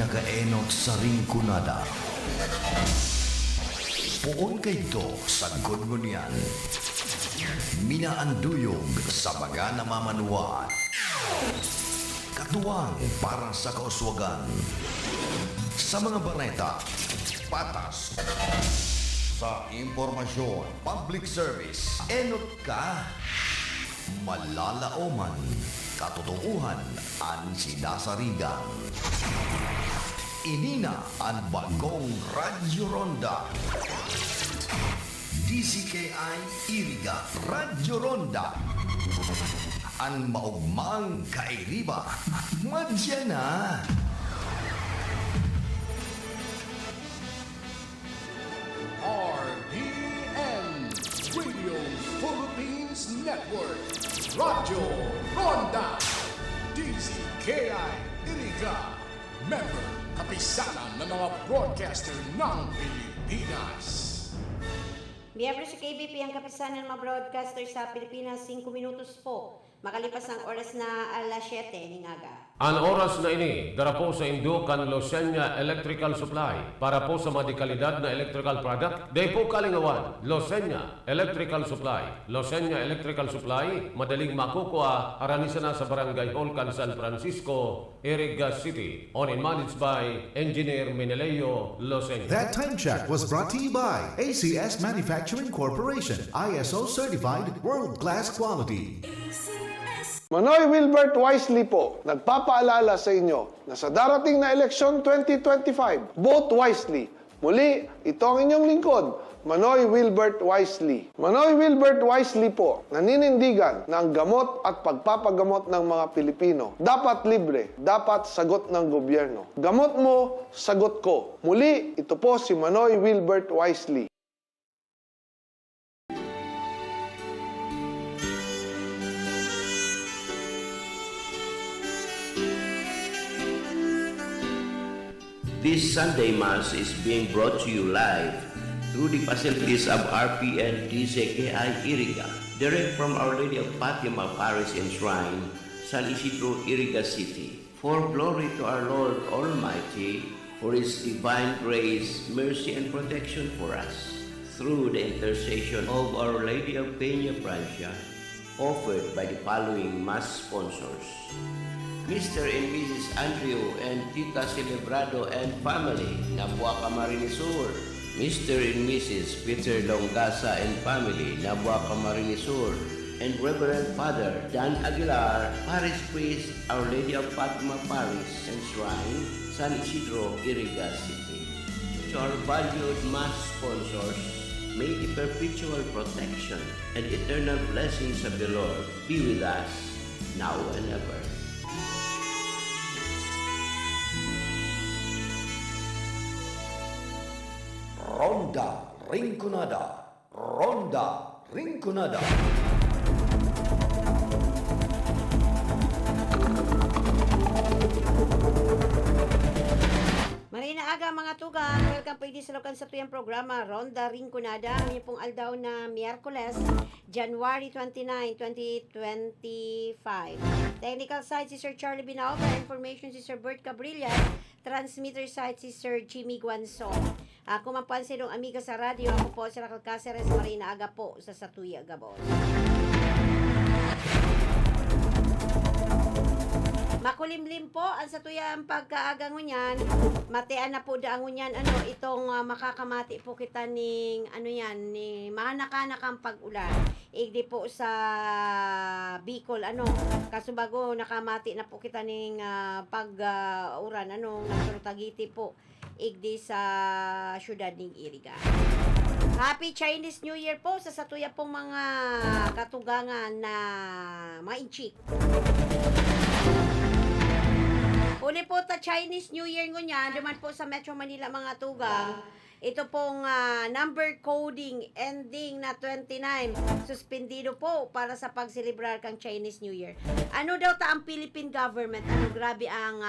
nagaenot sa ringkunada. Puon kay do sa gungunyan. Minaanduyog sa mga namamanuan. Katuwang para sa kauswagan. Sa mga bareta, patas. Sa impormasyon, public service, enot ka. Malalaoman, katotohan, ang sinasarigan. Inina ang bagong Radyo Ronda. DCKI Iriga Radyo Ronda. Ang maugmang kairiba. Madya na. RDN Radio Philippines Network Radyo Ronda DCKI Iriga Member Kapisanan ng mga broadcaster ng Pilipinas. Miyembro sa KBP ang kapisanan ng mga broadcaster sa Pilipinas, 5 minutos po. Makalipas ang oras na alas 7 ng aga. Ang oras na ini, darapo sa Indukan Losenya Electrical Supply para po sa madikalidad na electrical product. Day po kalingawan, Losenya Electrical Supply. Losenya Electrical Supply, madaling makukuha, aranisan na sa Barangay Holcan, San Francisco, Iriga City. Owned and managed by Engineer Meneleo Losenya. That time check was brought to you by ACS Manufacturing Corporation, ISO certified world-class quality. Manoy Wilbert Wisely po, nagpapaalala sa inyo na sa darating na eleksyon 2025, vote wisely. Muli, ito ang inyong lingkod, Manoy Wilbert Wisely. Manoy Wilbert Wisely po, naninindigan na ang gamot at pagpapagamot ng mga Pilipino dapat libre, dapat sagot ng gobyerno. Gamot mo, sagot ko. Muli, ito po si Manoy Wilbert Wisely. This Sunday Mass is being brought to you live through the facilities of RPN DCKI Iriga, direct from Our Lady of Fatima Parish and Shrine, San Isidro, Iriga City. For glory to our Lord Almighty, for His divine grace, mercy, and protection for us, through the intercession of Our Lady of Peña Francia, offered by the following Mass sponsors: Mr. and Mrs. Andrew and Tita Celebrado and family, Nabuaca Marinisur. Mr. and Mrs. Peter Longasa and family, Nabuaca Marinisur. And Reverend Father Dan Aguilar, Parish Priest, Our Lady of Fatima Parish and Shrine, San Isidro, Iriga City. To our valued Mass sponsors, may the perpetual protection and eternal blessings of the Lord be with us, now and ever. Ronda Rinconada. Ronda Rinconada. Marina aga mga tugang, welcome po sa lukan sa tuyang programa Ronda Rinconada. Ngayon pong aldaw na Miyerkules, January 29, 2025. Technical side si Sir Charlie Binaoga, information si Sir Bert Cabrilla, transmitter side si Sir Jimmy Guanzon. Kung mapansin ng amiga sa radyo, ako po si Raquel Caceres, Marina aga po sa Satuya Gabon. Makulimlim po ang satuyang pagkaagang ngunyan. Matean na po daang ngunyan itong makakamati po kita ning ni manakanak ang pag-ulan. Igdi po sa Bicol kasubago nakamati na po kita ning pag-uran nagsurutagiti po igdi sa syudad ning Iriga. Happy Chinese New Year po sa satuya pong mga katugangan na mga inchik. Uli po ta Chinese New Year ngunyan, duman po sa Metro Manila mga tugang, ito pong number coding ending na 29, suspendido po para sa pagselebrar kang Chinese New Year. Ano daw ta ang Philippine government? Ano, grabe ang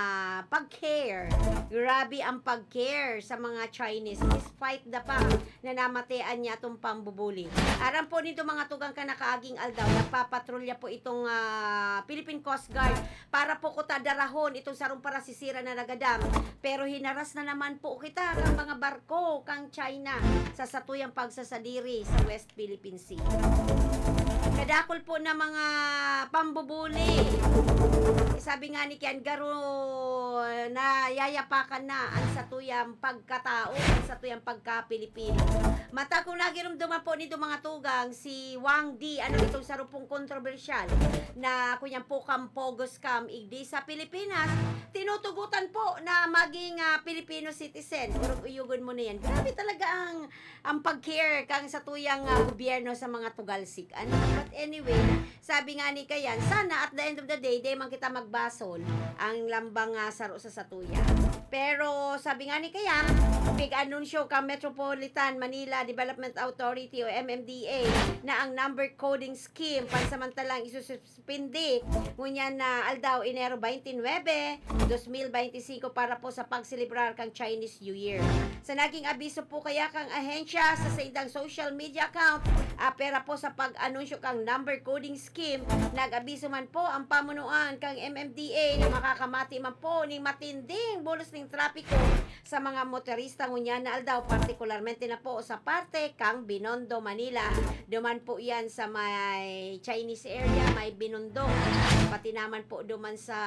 pag-care. Grabe ang pag-care sa mga Chinese despite the fact na namatayan niya itong pambubuli. Aram po nito mga tugang ka nakaaging aldaw, nagpapatrolya po itong Philippine Coast Guard para po ko tadarahon itong sarong para sisira na nagadam. Pero hinaras na naman po kita ng mga barko kang China sa satuyang pagsasadiri sa West Philippine Sea. Kadakol po na mga pambubuli. Sabi nga ni Kian Garo na yayapakan na ang satuyang pagkatao, ang satuyang pagka-Pilipino. Mata kung nagirumduman po nito mga tugang si Wang Di, ano itong sarupong kontrobersyal na kunyang po kampogos kam igdi sa Pilipinas, tinutugutan po na maging Filipino citizen. Urog uyugon mo na yan. Grabe talaga ang pag-care kang satuyang gobyerno sa mga tugalsik. Ano? But anyway, sabi nga ni Kayan, sana at the end of the day, di man kita magbasol ang lambang saro sa satuya. Pero sabi nga ni Kayan, big anunsyo ka Metropolitan Manila Development Authority o MMDA na ang number coding scheme pansamantalang isususpindi ngunyan na aldaw Enero 29, 2025 para po sa pagselebrar kang Chinese New Year. Sa naging abiso po kaya kang ahensya sa saindang social media account, pera po sa pag-anunsyo kang number coding scheme, nag-abiso man po ang pamunuan kang MMDA na makakamati man po ning matinding bulos ning trapiko sa mga motorista ngunyan na aldaw, partikularmente na po sa parte kang Binondo, Manila. Duman po yan sa may Chinese area, may Binondo. Pati naman po duman sa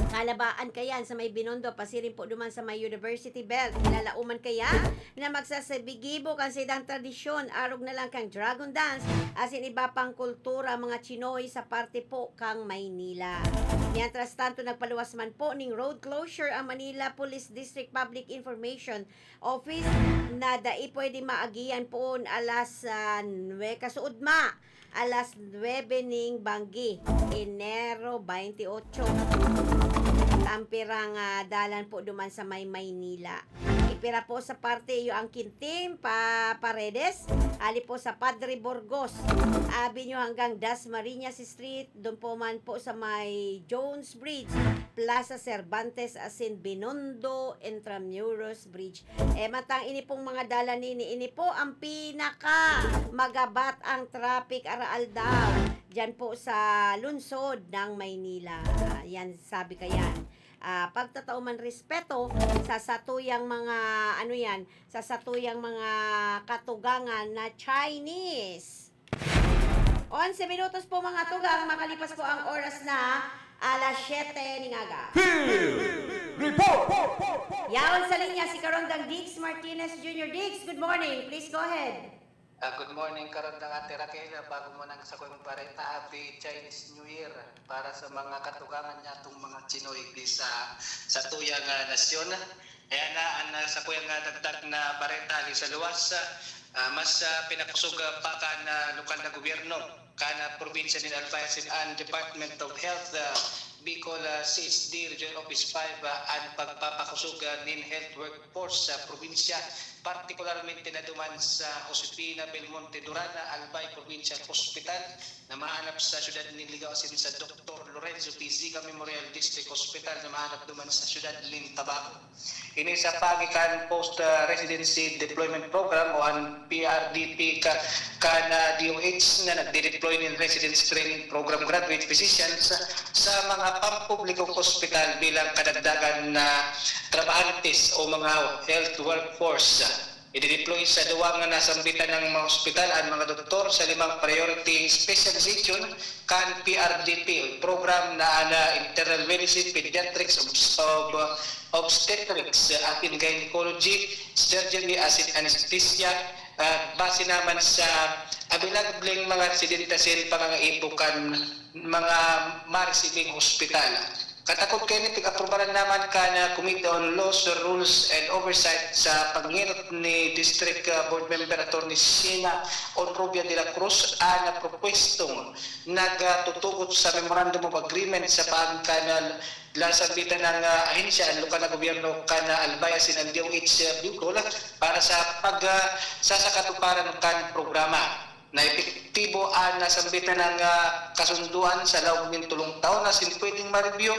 Kalabaan kayan sa may Binondo, pasirin po duman sa may University Belt. Ilalauman kaya na magsasabigibo kan sa idang tradisyon, arog na lang kang Dragon Dance, asin iba pang kultura mga Chinoy sa parte po kang Maynila. Mientras tanto, nagpaluwas man po ning road closure ang Manila Police District Public Information Office na dai pwede maagian po alas 9 kasuudma alas 9 ning Banggi, Enero 28. Ampirang dalan po duman sa may Maynila. Ipira po sa parte yung ang Kintim, Paredes, ali po sa Padre Burgos, abi nyo hanggang Dasmariñas Street, doon po man po sa may Jones Bridge, Plaza Cervantes, asin Binondo, Intramuros Bridge. Matang ini pong mga dalan ini po ang pinaka magabat ang traffic araal daw dyan po sa lungsod ng Maynila. Yan, sabi ka yan. Pagtatao man respeto sa satuyang mga sa satuyang mga katugangan na Chinese. 11 minutos po mga tugang, makalipas po ang oras na alas 7 ng aga. Yaon sa linya si Karondang Dix Martinez Jr. Dix, good morning. Please go ahead. Good morning, Karondang Ate Raquel. Bago mo nang sa kong parenta, Happy Chinese New Year para sa mga katugangan niya itong mga Chinoy sa tuyang nasyon. Kaya na sa kuyang dagdag na parenta sa luwas, mas pinakusog pa ka na lokal na gobyerno, kana probinsya ni Albayasin and Department of Health, Bicol CSD Regional Office 5 ang pagpapakusog ng health workforce sa probinsya, partikularmente na duman sa Josefina Belmonte Durana, Albay Provincial Hospital na mahanap sa syudad ni Ligaw asin sa Dr. Lorenzo P. Ziga Memorial District Hospital na mahanap duman sa syudad ni Tabaco. Ini sa pagikan Post Residency Deployment Program o ang PRDP kana DOH na nagde-deploy ng Residence Training Program graduate physicians sa mga pampublikong hospital bilang kadagdagan na trabahantes o mga health workforce. I-deploy sa duwang na nasambitan ng mga hospital ang mga doktor sa 5 priority specialization kan PRDP, program na internal medicine, pediatrics, obstetrics, atin gynecology, surgery, asin anesthesia, base naman sa abilagling mga residentasin pangangaibukan mga marisibing hospital. Katakot kayo ni tig-aprobaran naman ka na Committee on Laws, Rules and Oversight sa pangirot ni District Board Member Attorney Sina Onrubia de la Cruz na propwestong nagtutugot sa Memorandum of Agreement sa pagkanal lasabitan ng ahensya ang lokal na gobyerno kana Albaya ng DOH Bicol para sa pagsasakatuparan kan programa na epektibo ang nasambitan ng kasunduan sa loob ng 3 taon na sin pwedeng ma-review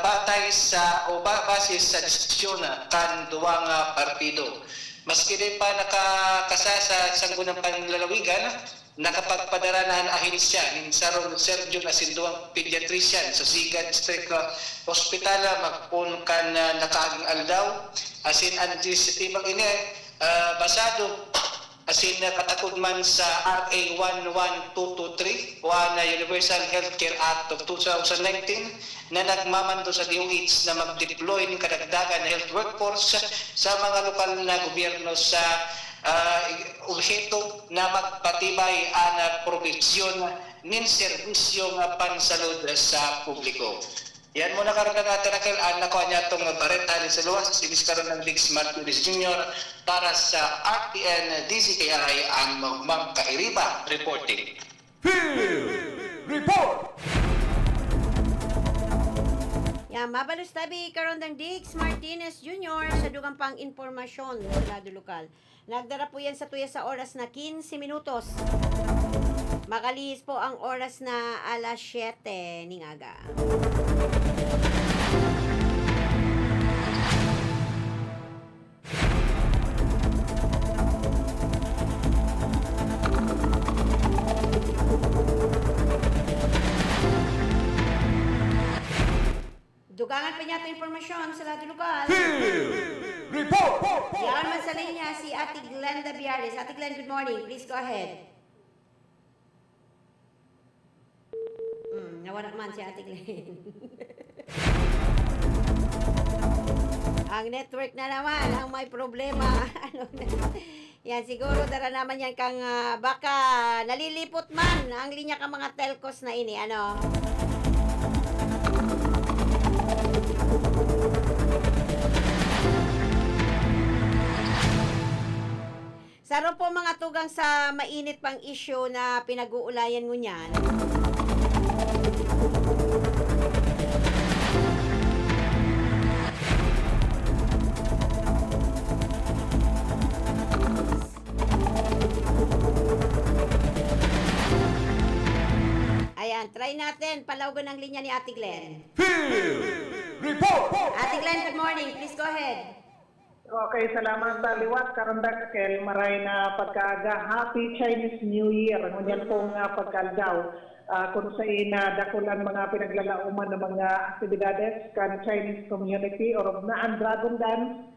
batay sa o base sa desisyon kan duwang partido. Maski din pa nakakasa sa sanggunang panlalawigan, nakapagpadara na ang ahensya ni Saron Sergio na sinduang pediatrician sa Siga District Hospital magpun kan nakaaging aldaw asin administratibang ini basado asin katakod man sa RA 11223 na Universal Healthcare Act of 2019 na nagmamando sa DOH na mag-deploy ng kadagdagan na health workforce sa mga lokal na gobyerno sa objeto na magpatibay ang proteksyon ng serbisyo ng pansalud sa publiko. Yan muna karon nga tanakil anak ko niya itong bareta ni sa luwas ibis karon ng Diggs Martinez Jr. para sa RTN DZKI ang Ma'am Kairiba reporting. Yan, mabalos tabi karon ng Diggs Martinez Jr. sa dugang pang informasyon sa lado lokal. Nagdara po yan sa tuya sa oras na 15 minutos. Makalihis po ang oras na alas 7 ning aga. Dugangan pa niya ito informasyon sa lado lokal. Yan man sa linya si Ate Glenda Biares. Ate Glenn, good morning. Please go ahead. Nawala man si Ate Glenn. Ang network na naman ang may problema. Yan, siguro dara naman yan kang baka nalilipot man ang linya ka mga telcos na ini. Ano? Saro po mga tugang sa mainit pang issue na pinag-uulayan mo niyan. Ayan, try natin. Palawagan ang linya ni Ate Glenn. Ate Glenn, good morning. Please go ahead. Okay, salamat sa liwat. Karonda kel maray na pagkaaga. Happy Chinese New Year. Ngunyan pong pagkaldaw. Kung sa ina dakulan mga pinaglalauman ng mga aktibidades kan Chinese community or na ang Dragon Dance.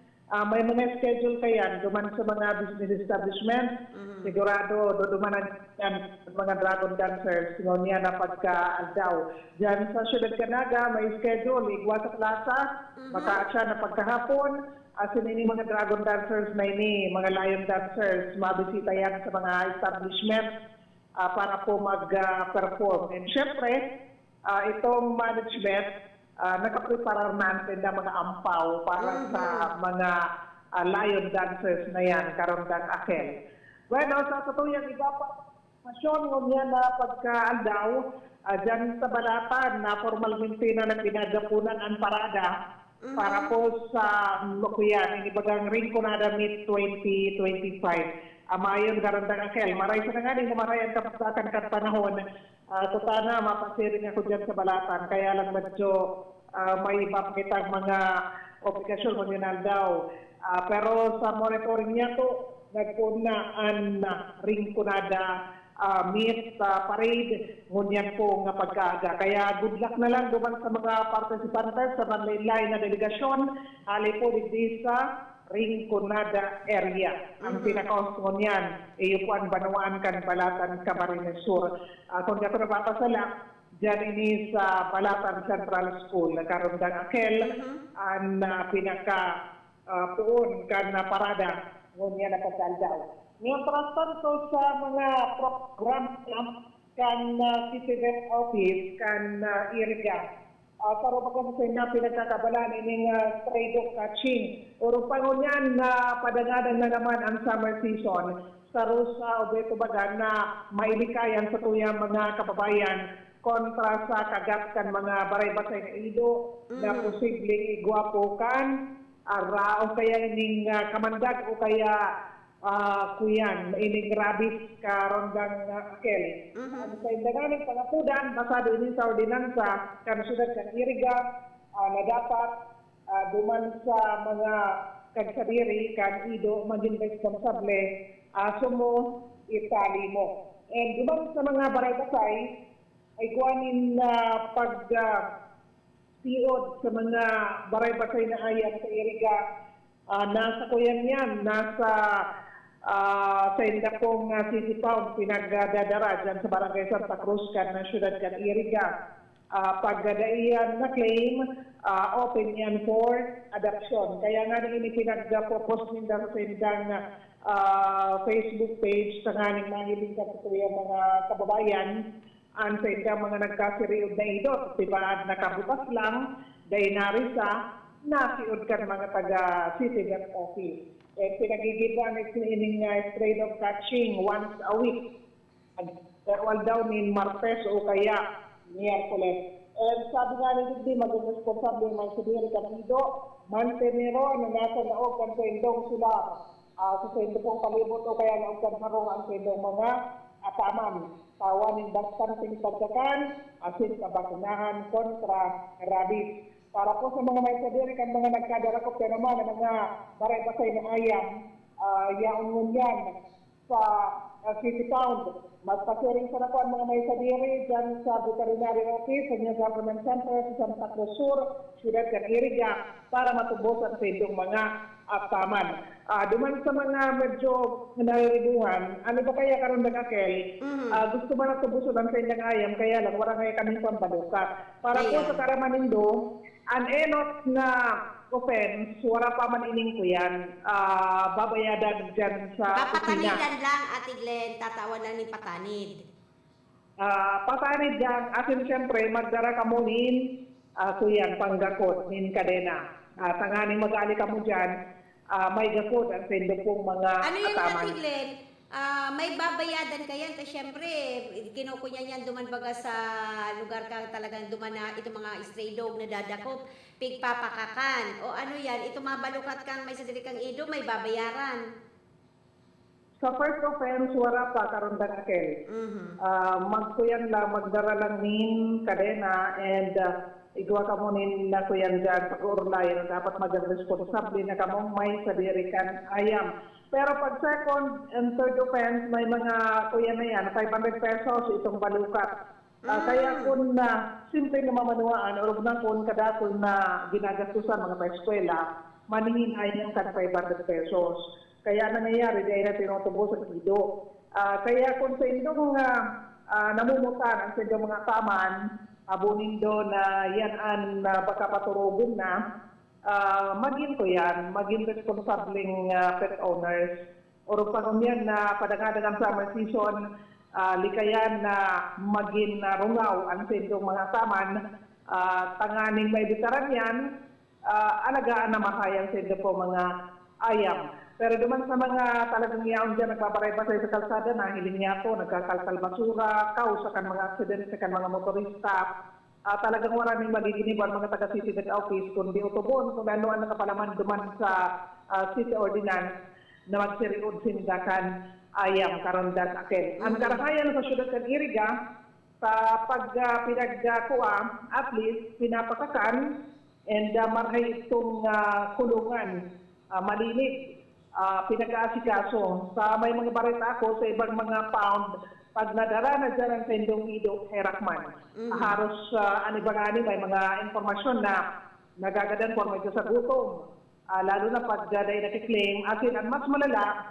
May mga schedule kayan duman sa mga business establishment. Sigurado dumanan yan mga Dragon Dancers ngunyan na pagkaaldaw. Diyan sa Syudad Canaga may schedule. Igwa sa plaza. Makaasya na pagkahapon. Asin ini mga Dragon Dancers na ini, mga Lion Dancers, mabisita yan sa mga establishment para po mag-perform. And syempre, itong management, nakapreparar natin na mga ampaw para sa mga Lion Dancers na yan, karon kang akel. Bueno, sa tutuyang iba pa, masyon ngunyan na pagkaaldaw, dyan sa Balatan na formalmente na nagpinagapunan ang parada, para po sa Lokuyan, yung ibagang Rinconada Meet 2025. Amayon karandang akel. Maray sa nga din, maray ang kapasatan kat panahon. Tutana, mapasirin ako dyan sa Balatan. Kaya lang medyo may mapakitang mga obligasyon mo yun daw. Pero sa monitoring niya to, nagpunaan na Rinconada meet parade ngunyan po nga pagkaaga. Kaya good luck na lang duman sa mga participantes sa manlaylay na delegasyon ali po di sa Rinconada area. Ang pinaka-host ngunyan iyo po ang Banuan kan Balatan Camarines Sur. Kung ako napapasala dyan ini sa Balatan Central School karundang akel ang pinaka puon kan parada ngunyan na pagkaldaw. Mientras tanto sa mga program kan City Rep Office kan Iriga para magkakasin na pinagkakabalan ining stray dog catching. Uro pangunyan na padagadan na naman ang summer season sa Rosa o Beto Bagan na mailikayan sa tuyang mga kababayan kontra sa kagat kan mga baray-basay na ido na posibleng igwapokan o kaya ining kamandag o kaya kuyan, ining rabies karondang akel. Ang sa indaganing pangapudan, basado ini sa ordinansa kan syudad kan Iriga na dapat duman sa mga kagsadiri kan ido maging responsable sumo itali mo. And duman sa mga baray-basay ay kuwanin na pag-siod sa mga baray-basay na ayan sa Iriga. Nasa kuyan yan, nasa sa indakong City Town, pinagdadara dyan sa Barangay Santa Cruz kan na syudad kan Iriga. Pagdadaiyan na claim, open yan for adoption. Kaya nga ini pinag-post nila sa indang Facebook page sa nga ning mahiling sa mga kababayan ang sa indang mga nagkasiriod na ito. Diba nakabukas lang, dahil narisa, nasiod kan mga taga-city that office. Pinagigitan ining stray dog catching once a week. Terwal daw ni Martes o kaya Miyerkules. Sabi nga ni maging responsable ng mga sidiri kanido, mantenero na nasa naog kan sendong sila sa sendong pong palibot o kaya naog kan harong ang sendong mga ataman. Tawanin bastanting pagkakan, asin kabakunahan kontra rabies. Para po sa mga may sadiri kan mga nagkadarakop ka naman ng mga baray-basay na ayam, yaon yan sa City Town. Magpasiring sa nakuan mga may sadiri dyan sa Veterinary Office, sa New Government Center, sa Santa Cruz Sur, Ciudad kan Iriga, para matubusan sa inyong mga taman. Duman sa mga medyo nariribuhan, ano ba kaya karon nag-akel? Gusto ba natubusan ang sa inyong ayam, kaya lang wala kaya kami pampadukat. Para po sa Karamanindo, an enot na offense, wala pa man ining ko yan, babayadan dyan sa opisina. Papatanidan lang, Ate Glenn, tatawan lang ni patanid. Patanid dyan, asin siyempre, magdara ka mo nin, kuyan, panggakot, nin kadena. Tanganing mag-ali ka mo dyan, may gakot ang sendo pong mga ano yun, ataman. Ate Glenn? May babayadan ka yan, kasi syempre, kinukunya yan duman baga sa lugar ka talagang duman na itong mga stray dog na dadakop, pigpapakakan, o ano yan, ito mabalukat kang may sadiri kang ido, may babayaran. Sa first offense, wala pa karundang akel. Magkuyan lang, magdara lang nin kadena, and igwa ka mo nin na kuyan dyan, pag-urlayan, dapat mag-responsable na kamong may sadiri kan ayam. Pero pag second and third offense, may mga kuya na yan, 500 pesos itong balukat. Kaya kung simple na mamanuaan, o na kung kadakol na ginagastusan mga pa-eskwela, maningin ay ng 500 pesos. Kaya nangyayari, dahil na tinutubos sa ido. Kaya kung sa inyong namumutan ang sa inyong mga taman, abunin do na yan ang baka paturugon na, maging ko yan, maging responsableng pet owners. O pag yan na padangadagang summer season, likayan na maging rungaw ang sendong mga taman, tanganing may bitaran yan, alagaan na makayang sendo po mga ayam. Pero duman sa mga talagang yaon dyan, nagpaparay-pasay sa kalsada na hiling niya ako, nagkakalkal basura, kausakan mga aksidente sa mga motorista, talagang maraming magiginiban mga taga-city that office kundi utubon kung ano ang nakapalaman duman sa city ordinance na magsiriod sindakan ayam karondan akel. Ang karahayan sa syudad kan Iriga sa pinagkuha, at least pinapakakan and marhay itong kulungan malinig, pinag-aasikaso sa may mga barita ako sa ibang mga pound. Pag nadara na dyan ang sendong ido, herakman. Haros anibangani may mga informasyon na nagagadan po medyo sa gutom. Lalo na pag daday nakiklaim. Asin ang mas malala,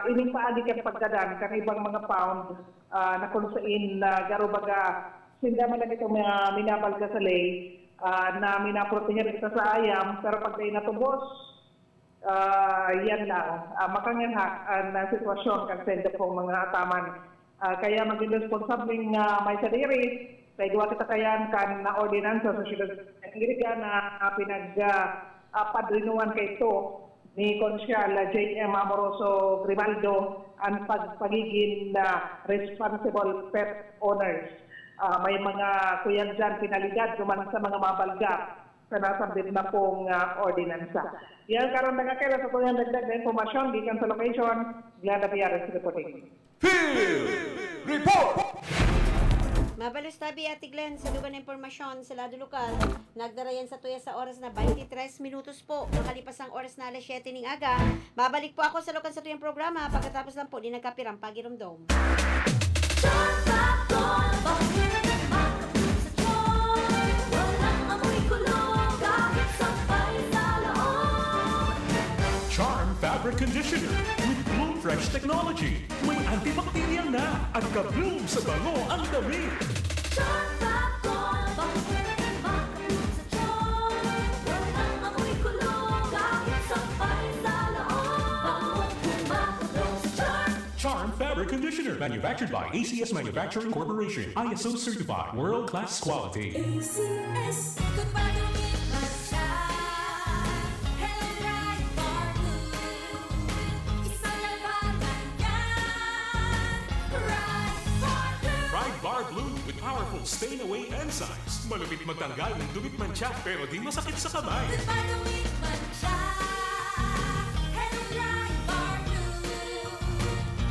ining paagi kang pagdadan kan ibang mga pound na kung saan garubaga sinda man lang itong minabal ka sa lay na minaproteher kita sa ayam, pero pag day natubos, yan lang. Makanganhak na sitwasyon kang senda po mga ataman. Kaya maging responsableng may sadiri, Kaya gawa kita kayan kan na ordinansa sa siyudad ng Iriga na padrinuan kay ito ni Konsyal J.M. Amoroso Grimaldo ang pagiging responsible pet owners. May mga kuyan dyan pinalidad duman sa mga mabalga sa nasabit na pong ordinansa. Yan karon nga kaya sa kuyan dagdag na informasyon gikan sa location, Glada Piares reporting. Mabalos tabi Ate Glenn sa lugar na impormasyon sa lado lokal. Nagdarayan sa tuya sa oras na 23 minutos po. Nakalipas ang oras na alas 7 ng aga. Babalik po ako sa lokal sa tuyang programa. Pagkatapos lang po, di nagkapirang pagirumdom. Charm Fabric Conditioner with Bloom Fresh Technology. May antibacterial na at ka-bloom sa bango ang dami. Charm Fabric Conditioner, manufactured by ACS Manufacturing Corporation, ISO certified, world-class quality. ACS, kumadungin matcha. Hello, Right Bar Blue. Isang labanan yan. Right Bar Blue. Pride Bar Blue with powerful stain-away enzymes. Malupit magtanggal ng dumi mancha pero di masakit sa kamay. Kumadungin matcha. Hello, Right Bar Blue.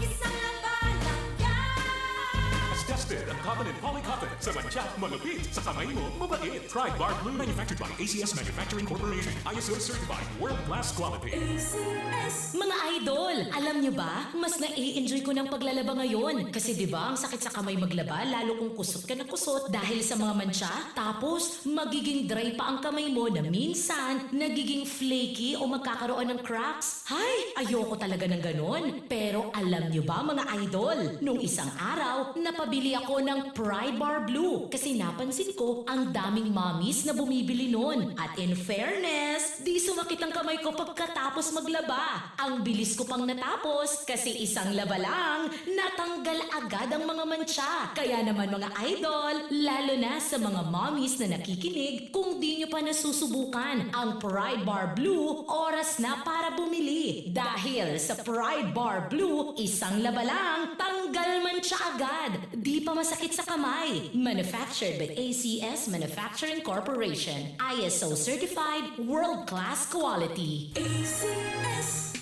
Isang labanan yan. As tested at Covenant Polycotton sa mancha, malupit sa kamay mo, mabait. Pride Bar Blue, manufactured by ACS Manufacturing Corporation, ISO certified, world-class quality. ACS. Mga idol, alam nyo ba, mas na-i-enjoy ko ng paglalaba ngayon. Kasi di ba ang sakit sa kamay maglaba, lalo kung kusot ka na kusot dahil sa mga mantsa. Tapos, magiging dry pa ang kamay mo na minsan, nagiging flaky o magkakaroon ng cracks. Hay, ayoko talaga ng ganon. Pero alam nyo ba mga idol, nung isang araw, napabili ako ng Pride Bar Blue. Kasi napansin ko, ang daming mommies na bumibili nun. At in fairness, di sumakit ang kamay ko pagkatapos maglaba. Ang bilis ko pang natapos kasi isang laba lang, natanggal agad ang mga mantsa. Kaya naman mga idol, lalo na sa mga mommies na nakikinig, kung di nyo pa nasusubukan ang Pride Bar Blue, oras na para bumili. Dahil sa Pride Bar Blue, isang laba lang, tanggal mantsa agad. Di pa masakit sa kamay. Manufactured by ACS Manufacturing Corporation. ISO certified, world-class quality. ACS.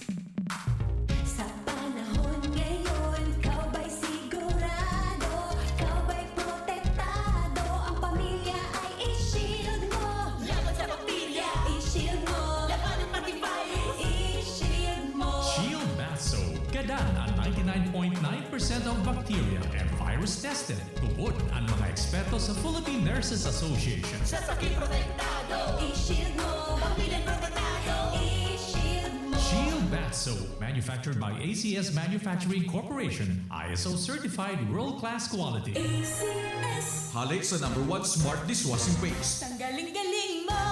Sa panahon ngayon, ikaw ba'y sigurado? Ikaw ba'y protektado? Ang pamilya ay i-shield mo. Laban sa bakterya, i-shield mo. Laban ng matibay, i-shield mo. Shield Bath Soap. Gadan ang 99.9% of bacteria and virus tested. Tubod ang mga eksperto sa Philippine Nurses Association. Sa sakit protektado, i-shield mo. Pamilyang protektado, i-shield mo. Shield Bath Soap, manufactured by ACS Manufacturing Corporation, ISO certified, world-class quality. ACS. Halik sa #1 Smart Dishwashing Paste. Tanggaling-galing mo.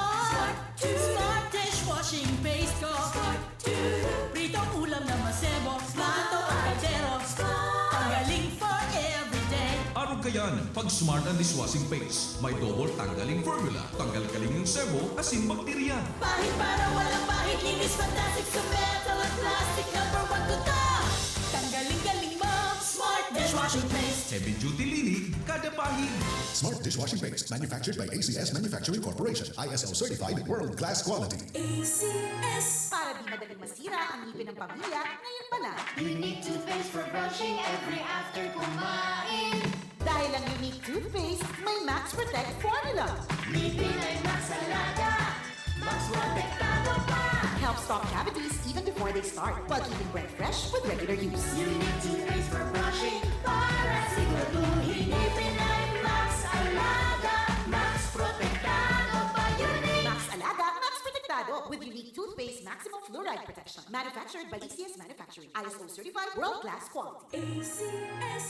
Smart dishwashing paste ko. Pritong ulam na masebo. Plato at kaldero. Tanggaling for everyday. Araw kayan, pag Smart ang Dishwashing Paste, may double tanggaling formula. Tanggal-galing yung sebo, asin bakterya. Pahit para walang pahit. Linis fantastic sa metal at plastic. #1 ko to. Tanggaling-galing mo. Smart dishwashing paste. Heavy duty linig, kada pahig. Smart Dishwashing Paste, manufactured by ACS Manufacturing Corporation. ISO certified, world-class quality. ACS. Para di madaling masira ang ngipin ng pamilya, ngayon pa lang. Unique toothpaste for brushing every after kumain. Dahil ang unique toothpaste, may Max Protect formula. Ngipin ay Max Alaga. Max protektado pa. Helps stop cavities even before they start, while keeping breath fresh with regular use. Unique toothpaste for brushing. Para siguraduhin ngipin ay Max Alaga. Max protektado pa. Unique. Max Alaga, Max Protectado with unique toothpaste maximum fluoride protection. Manufactured by ACS Manufacturing. ISO certified, world-class quality. ACS.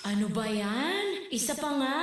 Ano ba yan? Isa pa nga.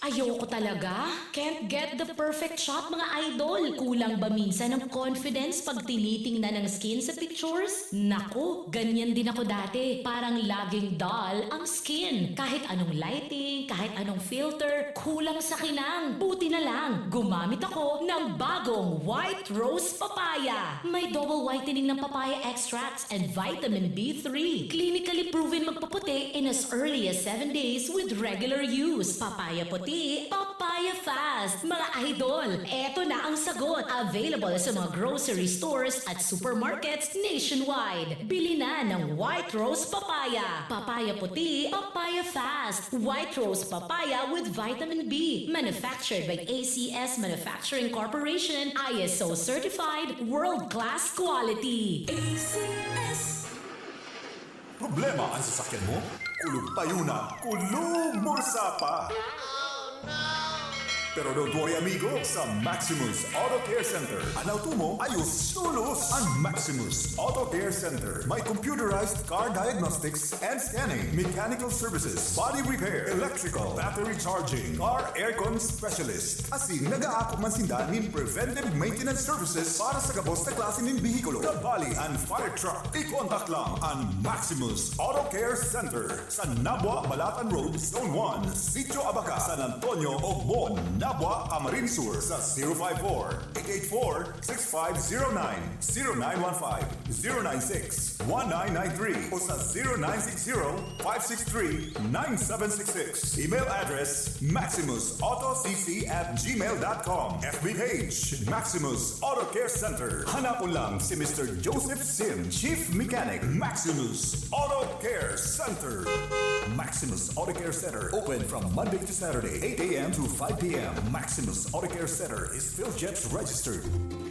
Ayoko talaga. Can't get the perfect shot, mga idol. Kulang ba minsan ng confidence pag tinitingnan ng skin sa pictures? Naku, ganyan din ako dati. Parang laging dull ang skin. Kahit anong lighting, kahit anong filter, kulang sa kinang. Buti na lang, gumamit ako ng bagong White Rose Papaya. May double whitening ng papaya extracts and vitamin B3. Clinically proven magpaputi in as early as 7 days with regular use. Papaya puti, papaya fast. Mga idol, eto na ang sagot. Available sa mga grocery stores at supermarkets nationwide. Bili na ng White Rose Papaya. Papaya puti, papaya fast. White Rose Papaya with vitamin B. Manufactured by ACS Manufacturing Corporation. ISO certified, world-class quality. ACS. Problema ang sasakyan mo? Kulog tayo na, kulog morsa pa! Pero don't worry amigo, sa Maximus Auto Care Center, ang auto mo ayos tulos! Ang Maximus Auto Care Center may computerized car diagnostics and scanning, mechanical services, body repair, electrical, battery charging, car aircon specialist. Asin nag-aako man sinda nin preventive maintenance services para sa gabos na klase nin bihikulo, kabali and fire truck. I-contact lang ang Maximus Auto Care Center sa Nabwa, Balatan Road, Zone 1, Sitio Abaca, San Antonio, Ogbon, Nabwa, Camarines Sur sa 054-884-6509, 0915-096-1993 o sa 0960-563-9766. Email address maximusautocc@gmail.com. FB page Maximus Auto Care Center. Hanapon lang si Mr. Joseph Sim, Chief Mechanic, Maximus Auto Care Center. Maximus Auto Care Center open from Monday to Saturday, 8 a.m. to 5 p.m. Maximus Auto Care Center is PhilJets registered.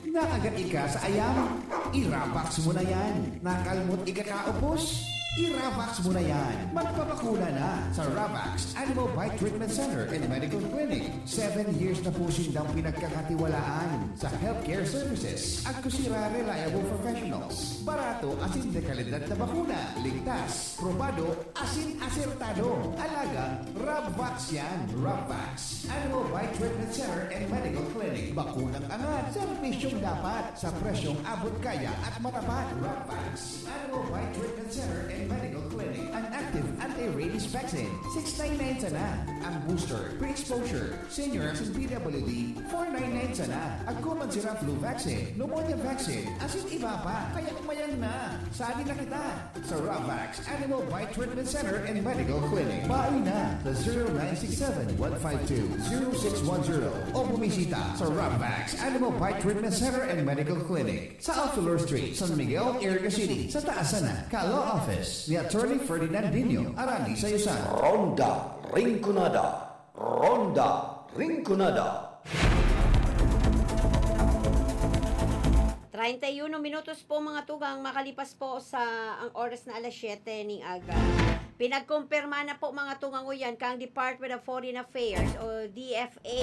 Nakagat ika sa ayam, irapax mo na yan. Nakalmot ika kaupos, irapax mo na yan. Magpapakuna na sa Ravax Animal Bite Treatment Center and Medical Clinic. 7 years na po sindang pinagkakatiwalaan sa healthcare services at kusira reliable professionals. Barato asin de kalidad na bakuna, ligtas, probado, asin asertado. Alaga, Ravax yan. Ravax Animal Bite Treatment Center and Medical Clinic. Bakunang angat, serbisyong dapat sa presyong abot kaya at matapat. Ravax Animal Bite Treatment Center and Medical Clinic. An active anti-rabies vaccine. 699 sana. Ang booster, pre-exposure, seniors and PWD, 499 sana. Agkuman sira flu vaccine, pneumonia vaccine, asin iba pa. Kaya umayan na. Sali na kita sa Ravax Animal Bite Treatment Center and Medical Clinic. Bawi na sa 0967-152-0610 o bumisita sa Ravax Animal Bite Treatment Center and Medical Clinic sa Alfilor Street, San Miguel, Iriga City. Sa taasan na, Ka-Law Office ni Attorney Ferdinand Dino, Arani Sayusan. Ronda Rinconada. Ronda Rinconada. 31 minutos po mga tugang makalipas po sa ang oras na alas 7 ning aga. Pinagkumpirma na po mga tungang uyan kang Department of Foreign Affairs o DFA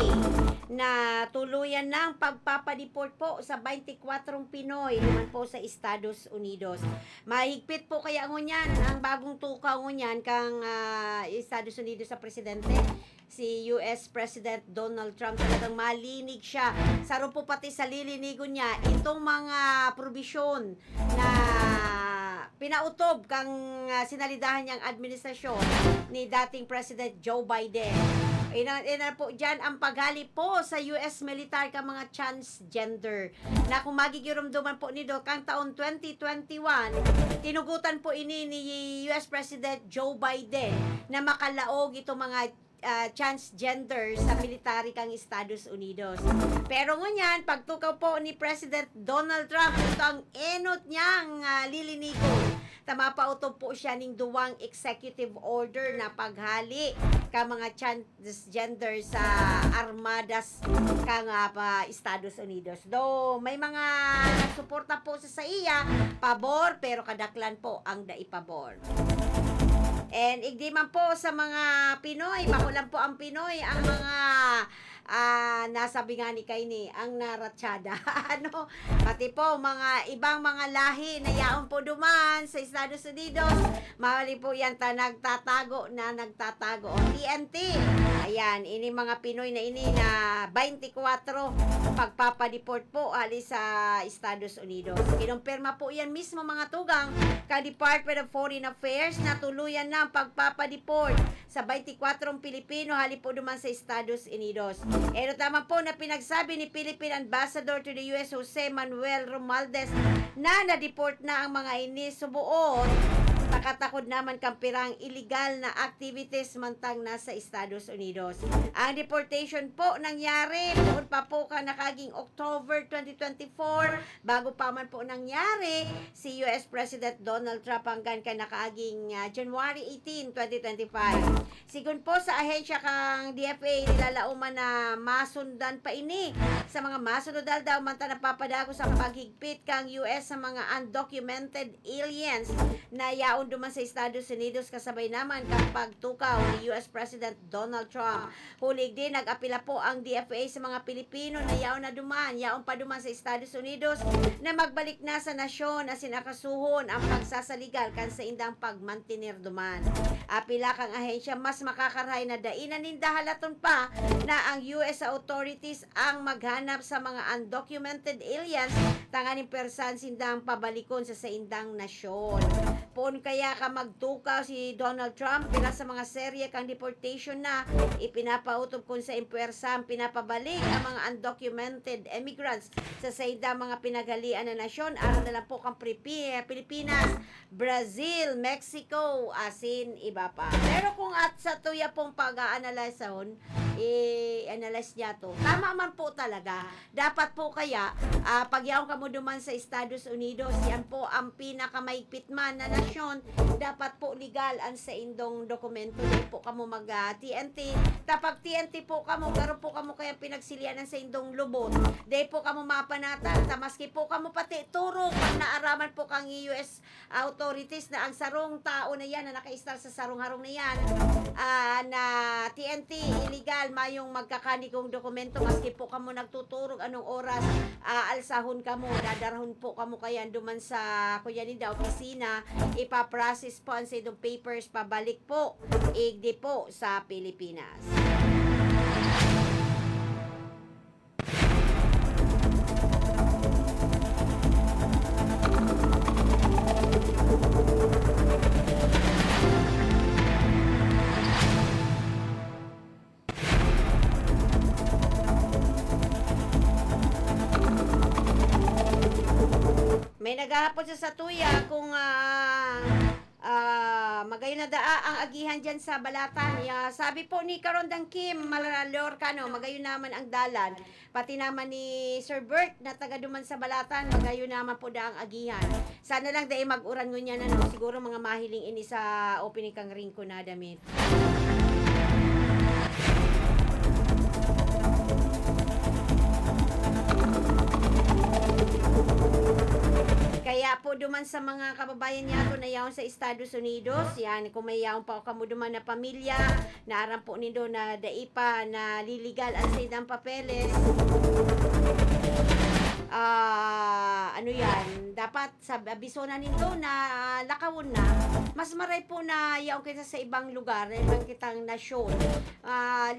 na tuluyan ng pagpapadeport po sa 24 Pinoy naman po sa Estados Unidos. Mahigpit po kaya ngunyan ang bagong tukaw ngunyan kang Estados Unidos sa presidente si US President Donald Trump. Talagang malinig siya. Saro po pati sa lilinigon niya itong mga probisyon na pinautob kang sinalidahan niyang administrasyon ni dating President Joe Biden. Ina po dyan ang paghali po sa US military ka mga transgender na kung magigirumduman po nito kang taon 2021 tinugutan po ini ni US President Joe Biden na makalaog itong mga transgender sa military kang Estados Unidos. Pero ngunyan, pagtukaw po ni President Donald Trump, ito ang enot niyang lilinigon. Tamapautob po siya ng duwang executive order na paghali ka mga transgender sa armadas kang Estados Unidos. Though may mga nagsuporta po sa iya, pabor, pero kadaklan po ang daipabor. And igdi man po sa mga Pinoy, makulang po ang Pinoy, ang mga nasabi nga ni Kaini, ang naratsyada. Ano, pati po mga ibang mga lahi na yaon po duman sa Estados Unidos, mali po yan nagtatago. TNT. Ayan, ini mga Pinoy na ini na 24 pagpapadeport po alis sa Estados Unidos. Kinumpirma po yan mismo mga tugang ka Department of Foreign Affairs na tuluyan na ang pagpapadeport sa 24 Pilipino hali po duman sa Estados Unidos. Ero tama po na pinagsabi ni Philippine Ambassador to the US Jose Manuel Romualdez na na-deport na ang mga ini subuot nakatakod naman kampirang illegal na activities mantang nasa Estados Unidos. Ang deportation po nangyari noon pa po ka nakaging October 2024 bago pa man po nangyari si US President Donald Trump hanggang ka nakaging January 18, 2025. Sigun po sa ahensya kang DFA nilalauman na masundan pa ini sa mga masunod daw manta napapadago sa paghigpit kang US sa mga undocumented aliens na yaon duman sa Estados Unidos kasabay naman kapag tukaw ni US President Donald Trump. Hulig din nag-apila po ang DFA sa mga Pilipino na yaon pa duman sa Estados Unidos na magbalik na sa nasyon na sinakasuhon ang pagsasaligal kan sa indang pagmantinir duman. Apila kang ahensya mas makakaray na dainan ninda halaton pa na ang US authorities ang maghanap sa mga undocumented aliens tanganing persan sindang pabalikon sa indang nasyon. Poon kaya ka magtukaw si Donald Trump bila sa mga serye kang deportation na ipinapautob kung sa impersang pinapabalik ang mga undocumented immigrants sa saida mga pinaghalian na nasyon aron na lang po kang Pilipinas, Brazil, Mexico, asin iba pa. Pero kung at sa tuya pong pag-a-analyze i-analyze niya to. Tama man po talaga. Dapat po kaya, pagyaon ka mo duman sa Estados Unidos, yan po ang pinakamaigpit man na nasyon, dapat po legal ang sa indong dokumento. Di po kamo mag-TNT. Tapag TNT po kamo, garo po kamo kaya pinagsilianan sa indong lubot. Di po kamo mapanatan. Maski po kamo pati turok, naaraman po kang US authorities na ang sarong tao na yan, na naka-install sa sarong-harong na yan, na TNT, illegal, mayong magkakanikong dokumento maski po kamo nagtuturog anong oras alsahon kamo dadarhon po kamo kayan duman sa kuya ni da opisina ipaprocess po ang sidong papers pabalik po igdi po sa Pilipinas. May naghahapon sa tuya kung magayon na daa ang agihan dyan sa Balatan. Sabi po ni Karondang Kim Malalor Kano, magayon naman ang dalan. Pati naman ni Sir Bert na taga duman sa Balatan, magayon naman po da ang agihan. Sana lang dahil mag-uran ngunyan siguro mga mahiling ini sa opening kang ring ko na damit. Kaya po duman sa mga kababayan niya na yaon sa Estados Unidos, yan, kung may yaon pa kamo duman na pamilya, naaram po nindo na daipa na liligal ang sidang papeles. Ano yan, dapat sa abisona nindo na lakawon na, mas maray po na yaon kita sa ibang lugar, ibang kitang nasyon.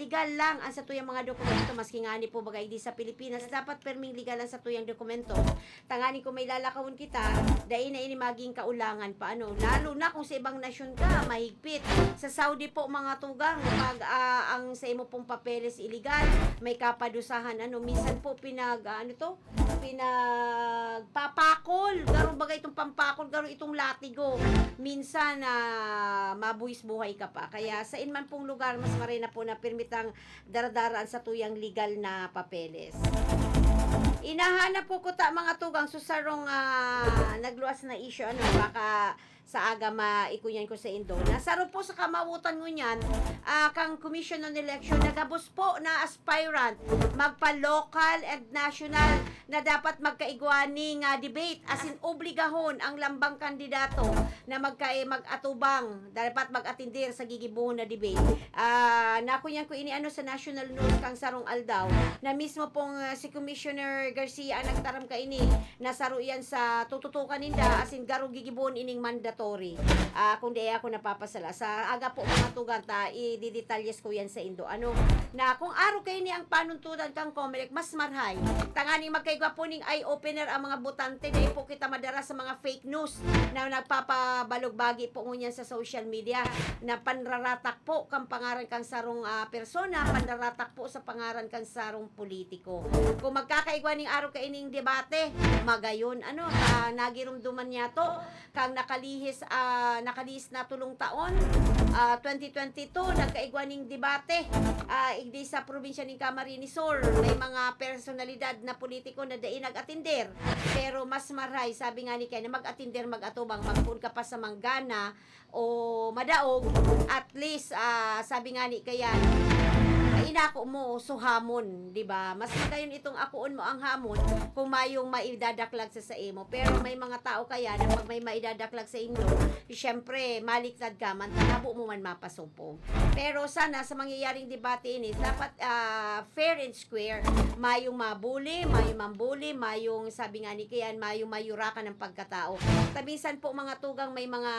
Legal lang ang sa tuyang mga dokumento, maski nga ni po bagay di sa Pilipinas, dapat perming legal lang sa tuyang dokumento. Tangani kung may lalakawon kita, dahil na ini maging kaulangan pa lalo na kung sa ibang nasyon ka, mahigpit. Sa Saudi po mga tugang, pag ang sa imo pong papeles illegal, may kapadusahan, minsan po pinagpapakol, garo bagay itong pampakol, garo itong latigo. Minsan mabuhis buhay ka pa. Kaya sa inman pong lugar, mas maray na po na permitang daradaraan sa tuyang legal na papeles. Inahanap po ko ta mga tugang susarong nagluwas na issue baka sa aga maikunyan ko sa Indo. Nasaro po sa kamawutan ngunyan, kang Commission on Election, nagabos po na aspirant, magpa-local and national na dapat magkaigwaning debate, as in obligahon ang lambang kandidato na mag-atubang, dapat mag-atindir sa gigibuhon na debate. Nakunyan ko ini sa national news kang sarong aldaw, na mismo pong si Commissioner Garcia nagtaram ka ini, nasaro yan sa tututukan ninda, as in garo gigibuhon ining mandatory. Kung di ako napapasala sa aga po mga tugan ta i-detalyes ko yan sa Indo. Na kung araw kayo ni ang panuntutan kang Comelec, mas marhay. Tangani magkaigwa po ning eye opener ang mga butante, na po kita madara sa mga fake news na nagpapabalogbagi po ngunyan sa social media, na panraratak po kang pangaran kang sarong persona, panraratak po sa pangaran kang sarong politiko. Kung magkakaigwa ning araw kayo ning debate, magayon nagirumduman niya to kang nakalihis na tulong taon 2022 nagkaigwaning debate igdi sa probinsya ng Camarines Sur, may mga personalidad na politiko na dai nag-atinder, pero mas maray sabi nga ni kay na mag-atinder mag-atubang magpun ka pa sa manggana o madaog, at least sabi nga ni kaya inako mo so hamon, di ba? Mas magayon itong akuon mo ang hamon kung mayong maidadaklag sa imo. Pero may mga tao kaya na pag may maidadaklag sa inyo, syempre maliktad ka man, tanabo mo man mapasumpong. Pero sana sa mangyayaring debate ini dapat fair and square, mayong mabuli, mayong mambuli, mayong sabi nga ni Kian, mayong mayurakan ng pagkatao. Tabisan po mga tugang may mga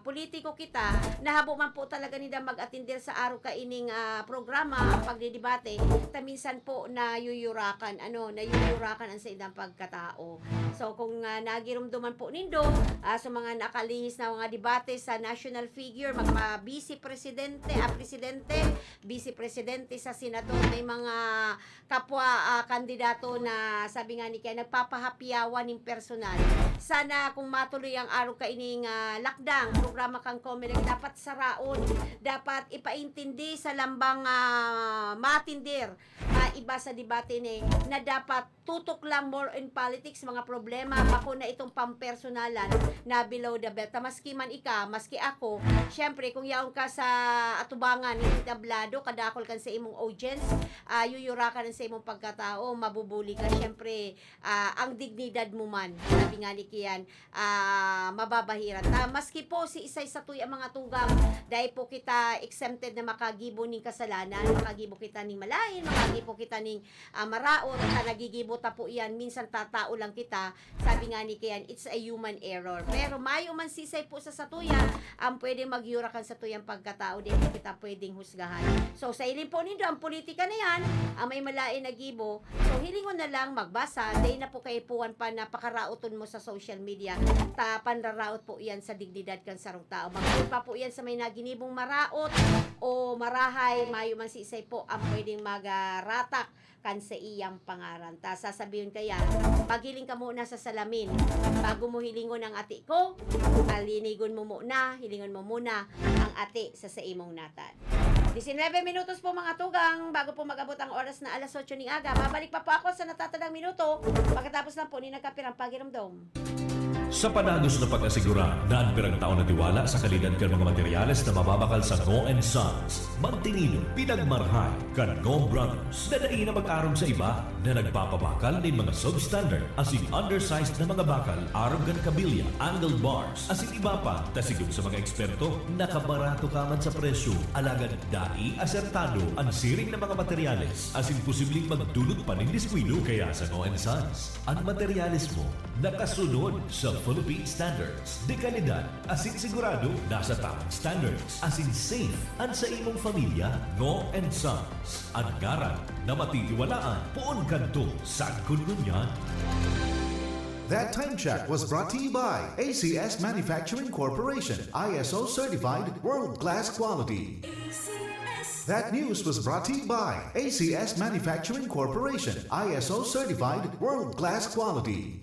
politiko kita, nahabo man po talaga nila mag-atindir sa araw kaining programa pagdidebate, taminsan po nayuyurakan ang sa idang pagkatao. So kung nagirumduman po nindo sa mga nakalihis na mga debate sa national figure, magpa-vice presidente, vice presidente sa senador, may mga kapwa kandidato na sabi nga ni kaya nagpapahapyawan ng personal. Sana kung matuloy ang araw kaining lakdang programa kang Comelec, dapat saraon, dapat ipaintindi sa lambang matindir, iba sa debate ni na dapat tutok lang more in politics, mga problema ako na itong pampersonalan na below the belt. Maski man ika, maski ako, syempre kung yaon ka sa atubangan ni tablado, kadakol kan sa imong audience, yuyura ka sa imong pagkatao, mabubuli ka, syempre ang dignidad mo man, sabi nga ni Kian, mababahiran. Maski po si isay sa tuy ang mga tugang, dahil po kita exempted na makagibo ning kasalanan, makagibo kita ning malain, makagibo kita ning maraot, nagigibo ta po yan, minsan tatao lang kita, sabi nga ni Kian, it's a human error. Pero mayo man sisay po sa satuyan, ang pwede magyurakan sa tuyang pagkatao, din kita pwedeng husgahan. So sa ilin po nindo, ang politika na yan, may malain na gibo, so hilingon na lang magbasa, dahil na po kayo puwan pa napakarauton mo sa social media, panraraot po yan sa dignidad kan sarong tao. Magpun pa po yan sa may naginibong maraot o marahay, mayo man sisay po, ang pwedeng ratak kan sa iyang pangaran. Sasabihin kaya, paghiling ka muna sa salamin bago mo hilingon ang ati ko, alinigon mo muna, hilingon mo muna ang ati sa imong natan. 19 minutos po mga tugang, bago po mag-abot ang oras na alas 8 ng aga. Babalik pa po ako sa natatadang minuto pagkatapos lang po ni nagkapirang pagiramdom. Sa panagos na pag-asigura na ang pirang taon na tiwala sa kalidad kan mga materyales na mababakal sa Ngo & Sons, magtinido, pinagmarhay, kan Ngo Brothers, na na mag-arom sa iba na nagpapabakal ng mga substandard as in undersized na mga bakal, arom kan kabilya, angled bars, as in iba pa, tasigod sa mga eksperto, nakabarato ka man sa presyo, alagad dai asertado ang siring na mga materyales, as in posibleng magdulot pa ng diskwido. Kaya sa Ngo & Sons, ang materyales mo nakasunod sa Philippine standards. De kalidad, as in sigurado, nasa tamang standards. As in safe, ang sa imong pamilya, Ngo & Sons. Ang garan na matitiwalaan, poon kanto sa kununyan. That time check was brought to you by ACS Manufacturing Corporation, ISO certified world-class quality. That news was brought to you by ACS Manufacturing Corporation, ISO certified world-class quality.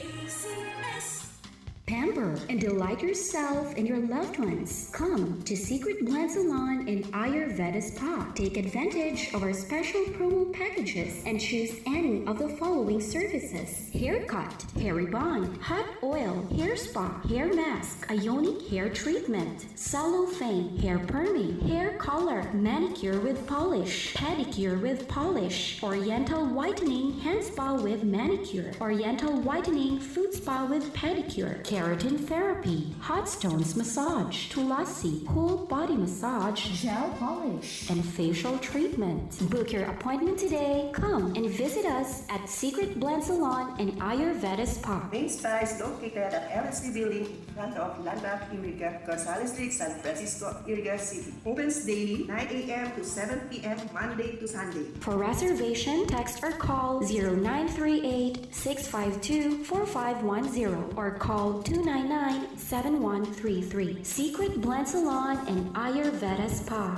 Pamper and delight yourself and your loved ones. Come to Secret Blend Salon in Ayurveda Spa. Take advantage of our special promo packages and choose any of the following services: haircut, hair rebond, hot oil, hair spa, hair mask, ionic hair treatment, cellophane, hair perming, hair color, manicure with polish, pedicure with polish, oriental whitening hand spa with manicure, oriental whitening foot spa with pedicure, keratin therapy, hot stones massage, tulasi, whole body massage, gel polish, and facial treatment. Book your appointment today. Come and visit us at Secret Blend Salon and Ayurveda Spa. Main Spa is located at LSC Building in front of Landmark Iriga, Gonzales Street, San Francisco, Iriga City. Opens daily 9 a.m. to 7 p.m. Monday to Sunday. For reservation, text or call 0938-652-4510 or call 299-7133. Secret Blend Salon and Ayurveda Spa.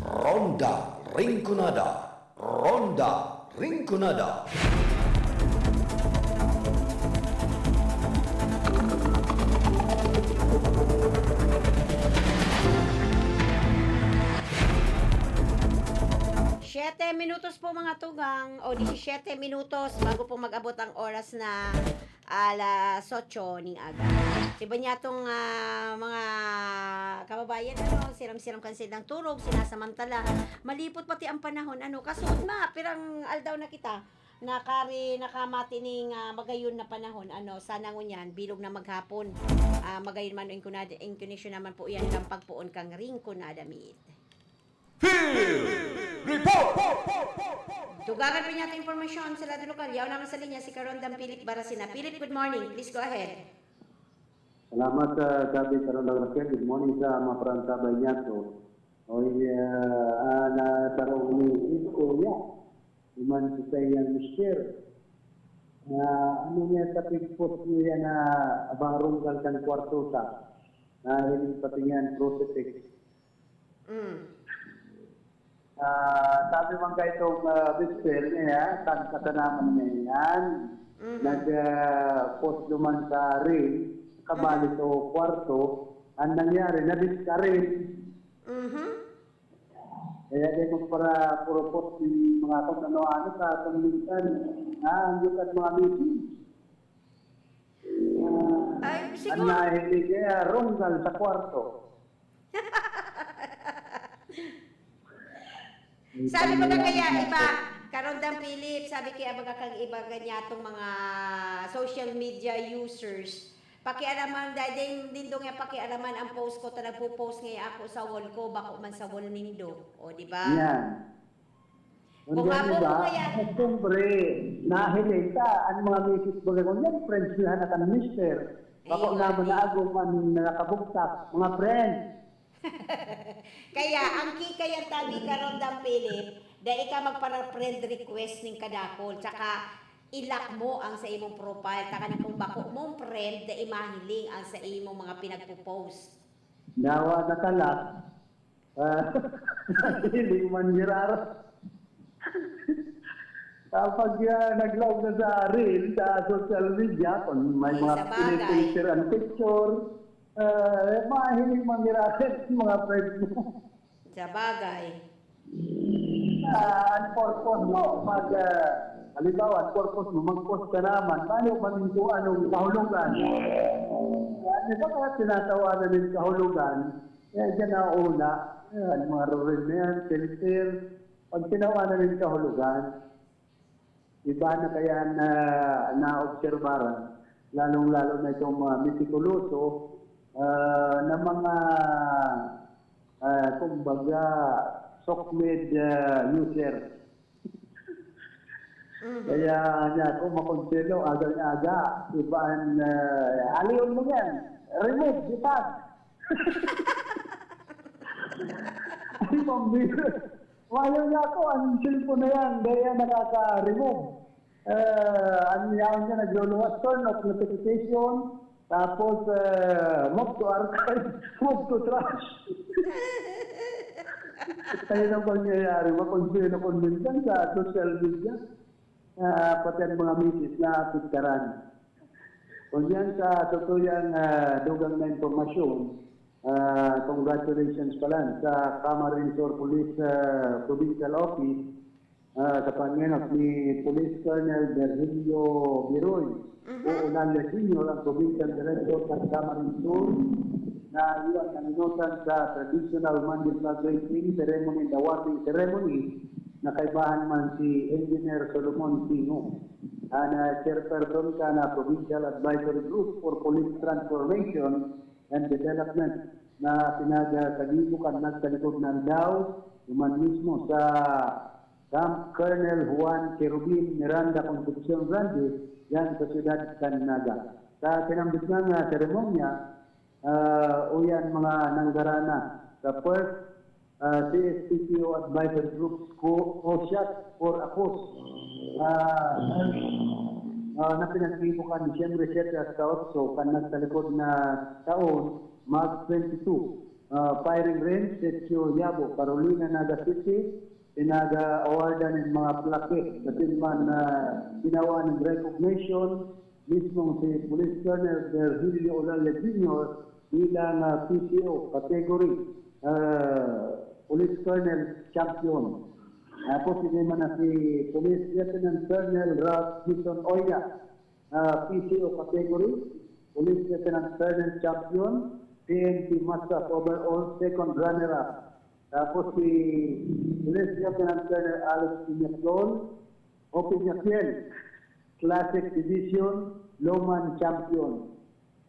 Ronda Rinconada. Ronda Rinconada. Siyete minutos po mga tugang, o 17 minutos bago po mag-abot ang oras na alas 8 ning aga. Diba niya itong mga kababayan, siram-siram kan silang turog, sinasamantala. Malipot pati ang panahon, kasud pirang aldaw na kita. Nakamati ning magayon na panahon, sana ngunyan, bilog na maghapon. Magayon man o inkunation naman po yan, kang pagpuon kang ringkunada meet. Tugagan po niya ito informasyon sa Lado Lokal. Yaw naman sa linya si Karondang Philip Barasina. Philip, good morning. Please go ahead. Salamat sa sabi Karondang Raquel. Good morning sa mga pransabay niya to. Tarong ni ito ya. Iman sa sayang mister. Niya sa pagpost niya na abarong kalkan kwarto sa. Hindi patingan prototype. Sabi man kayo itong mister niya, katanaman niya yan. Nag-post naman sa rin, kabali to kwarto, ang nangyari, na-discourage. Kaya di mo para puro post yung mga kung ano-ano sa pangilitan, ang yukat mga meeting. Ang nahili kaya runggal sa kwarto. Sabi baga kaya iba, Karondang Philip, sabi kaya baga kang iba ganyatong mga social media users. Pakialaman, dahil din dong pakialaman ang post ko, nagpo-post ngayon ako sa wall ko, bako man sa wall nindo. O, di ba? Yan. Kung ako diba, ko kaya... Siyempre, nahilig ka, ang mga misis baga kung yan, friends nyo hanatan mister. Bako naman na agong nakabuktak, mga friends. Kaya, ang kikaya tabi Karondang Philip, dahil ka magpara-friend request ng kadakol, tsaka ilak mo ang sa imong profile, taka na kung bako mong friend, dahil mahiling ang sa imong mga pinagpo-post. Nawa na talak, hiling man girar. Kapag nag-log na sa reel, sa social media, kung may mga pinipicture and picture, mahiling mangyarasin mga friends mo. Sa bagay. Ang purpose mo, halimbawa, ang purpose mo, mag-post ka naman, paano maminto anong kahulugan? Ano ba kaya tinatawanan ng kahulugan? Kaya dyan na una, ang mga rural na yan, filter, pag tinawanan ng kahulugan, iba na kaya na-obserbaran, lalong-lalo na itong mga mitikuloso, na mga kumbaga sock-made user. Kaya niya kung makonselo aga-aga, ibaan aliyon mo yan, remove, ipag. Ay, pambira. Wayo niya ako, ang cellphone na yan, kaya nakaka-remove. Ang niya nagluluwas turn of notification, tapos, move to archive, move to trash. Tayo ng pangyayari, makonsinong sa social media. Pati ang mga misis na pitkaran. Kung yan sa tutuyang dugang na informasyon, congratulations pala sa Camarines Police Provincial Office sa pangyayari ni Police Colonel Virgilio Biroy o Unalia Sr. ang Provincial Director ng Camarines Sur na iwan kaninutan sa traditional Monday flag raising ceremony and awarding ceremony na kaibahan man si Engineer Solomon Tino na chairperson ka na Provincial Advisory Group for Police Transformation and Development na pinagkagibukan nagtalikod ng daw human mismo sa Camp Colonel Juan Cherubin Miranda Concepcion Grande yan sa siyudad Caninaga. Sa kinambit ng seremonya, uyan mga nanggarana sa first CSPCO Advisory Group COSIAT for ACOS na pinagbibukan ni Siyempre 7 hasta 8 kan nagtalikod na taon March 22 firing range Sergio Yabo Carolina Naga City pinaga-awardan ng mga plaque sa man na ginawa ng recognition mismo si Police Colonel Virgilio Olalia Jr. bilang PCO category Police Colonel Champion. Tapos hindi man na si Police Lieutenant Colonel Ralph Gibson Oya, PCO category, Police Lieutenant Colonel Champion, PNP Master Overall Second Runner-Up. Tapos si Police Lieutenant Colonel Alex Piñaciol, o Piñaciel, Classic Division Lowman Champion.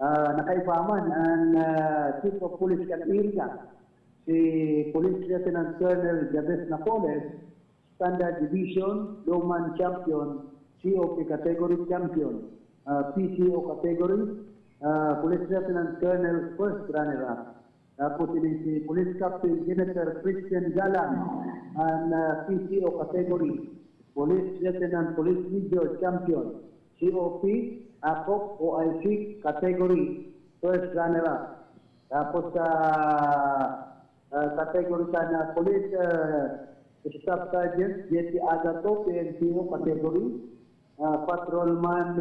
Nakaipaman ang Chief of Police Iriga, si Police Lieutenant Colonel Jabez Napoles, Standard Division, Lowman Champion, COP Category Champion, PCO Category, Police Lieutenant Colonel First Runner-Up. Tapos si Police Captain Senator Christian Galang, ang PCO Category, Police Lieutenant Police Major Champion, COP, ACOP, OIC Category, First Runner-Up. Tapos sa category na Police Staff Sergeant, Jetty Agato, PNPO category, Patrolman